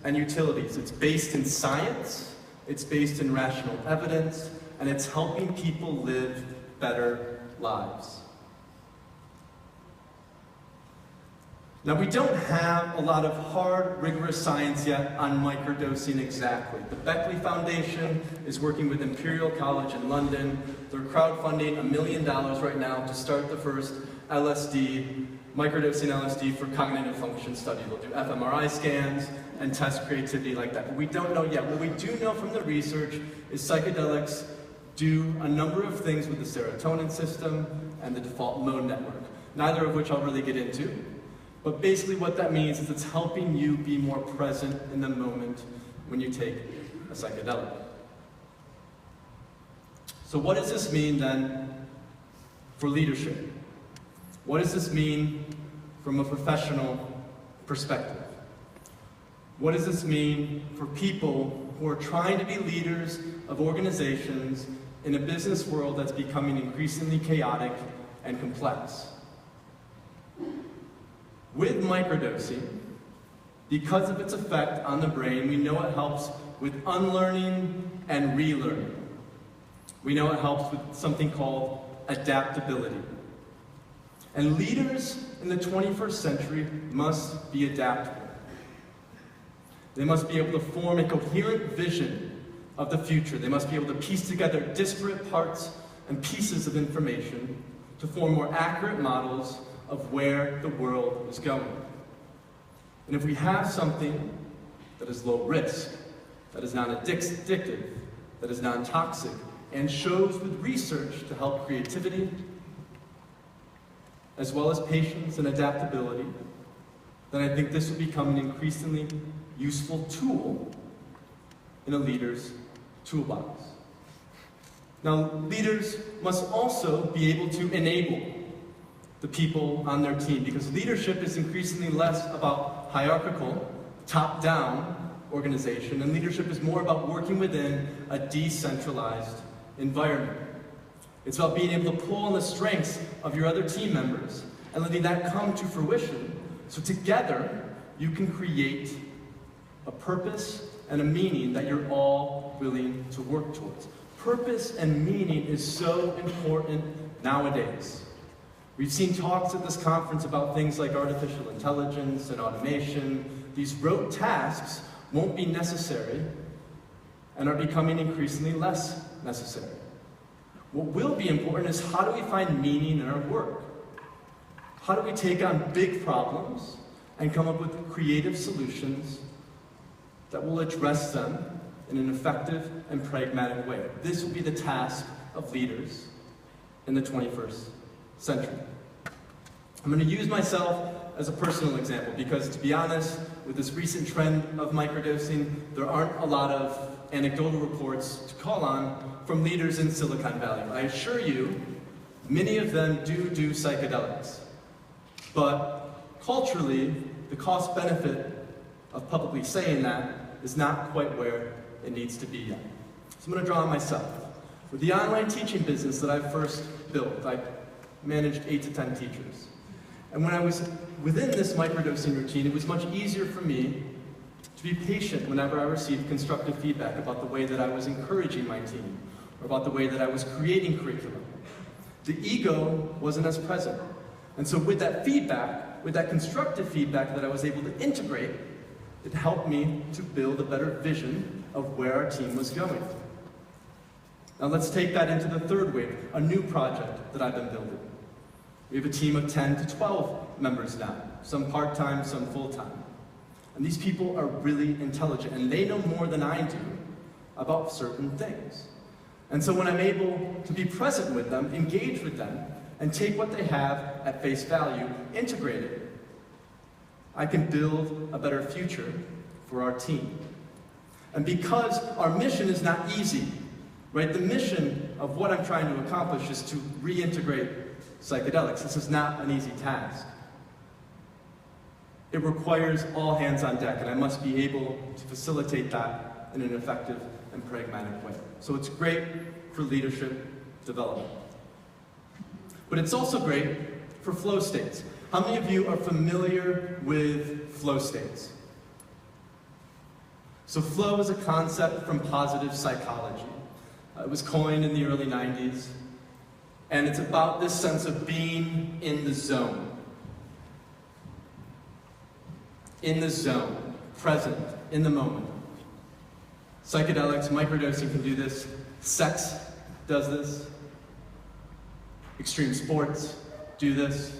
and utilities. It's based in science, it's based in rational evidence, and it's helping people live better lives. Now, we don't have a lot of hard, rigorous science yet on microdosing exactly. The Beckley Foundation is working with Imperial College in London. They're crowdfunding $1 million right now to start the first microdosing LSD for cognitive function study. They'll do fMRI scans and test creativity like that. But we don't know yet. What we do know from the research is psychedelics do a number of things with the serotonin system and the default mode network, neither of which I'll really get into. But basically what that means is it's helping you be more present in the moment when you take a psychedelic. So what does this mean then for leadership? What does this mean from a professional perspective? What does this mean for people who are trying to be leaders of organizations in a business world that's becoming increasingly chaotic and complex? With microdosing, because of its effect on the brain, we know it helps with unlearning and relearning. We know it helps with something called adaptability. And leaders in the 21st century must be adaptable. They must be able to form a coherent vision of the future. They must be able to piece together disparate parts and pieces of information to form more accurate models of where the world is going. And if we have something that is low risk, that is non-addictive, that is non-toxic, and shows with research to help creativity, as well as patience and adaptability, then I think this will become an increasingly useful tool in a leader's toolbox. Now, leaders must also be able to enable the people on their team, because leadership is increasingly less about hierarchical, top-down organization, and leadership is more about working within a decentralized environment. It's about being able to pull on the strengths of your other team members and letting that come to fruition, so together you can create a purpose and a meaning that you're all willing to work towards. Purpose and meaning is so important nowadays. We've seen talks at this conference about things like artificial intelligence and automation. These rote tasks won't be necessary and are becoming increasingly less necessary. What will be important is, how do we find meaning in our work? How do we take on big problems and come up with creative solutions that will address them in an effective and pragmatic way? This will be the task of leaders in the 21st century. I'm going to use myself as a personal example because, to be honest, with this recent trend of microdosing, there aren't a lot of anecdotal reports to call on from leaders in Silicon Valley. I assure you, many of them do psychedelics. But culturally, the cost-benefit of publicly saying that is not quite where it needs to be yet. So I'm going to draw on myself. With the online teaching business that I first built, I managed 8 to 10 teachers. And when I was within this microdosing routine, it was much easier for me to be patient whenever I received constructive feedback about the way that I was encouraging my team, or about the way that I was creating curriculum. The ego wasn't as present. And so with that feedback, with that constructive feedback that I was able to integrate, it helped me to build a better vision of where our team was going. Now let's take that into the third wave, a new project that I've been building. We have a team of 10 to 12 members now, some part-time, some full-time. And these people are really intelligent, and they know more than I do about certain things. And so when I'm able to be present with them, engage with them, and take what they have at face value, integrate it, I can build a better future for our team. And because our mission is not easy, right? The mission of what I'm trying to accomplish is to reintegrate psychedelics. This is not an easy task. It requires all hands on deck, and I must be able to facilitate that in an effective and pragmatic way. So it's great for leadership development. But it's also great for flow states. How many of you are familiar with flow states? So flow is a concept from positive psychology. It was coined in the early 90s, and it's about this sense of being in the zone. In the zone, present, in the moment. Psychedelics, microdosing can do this. Sex does this. Extreme sports do this.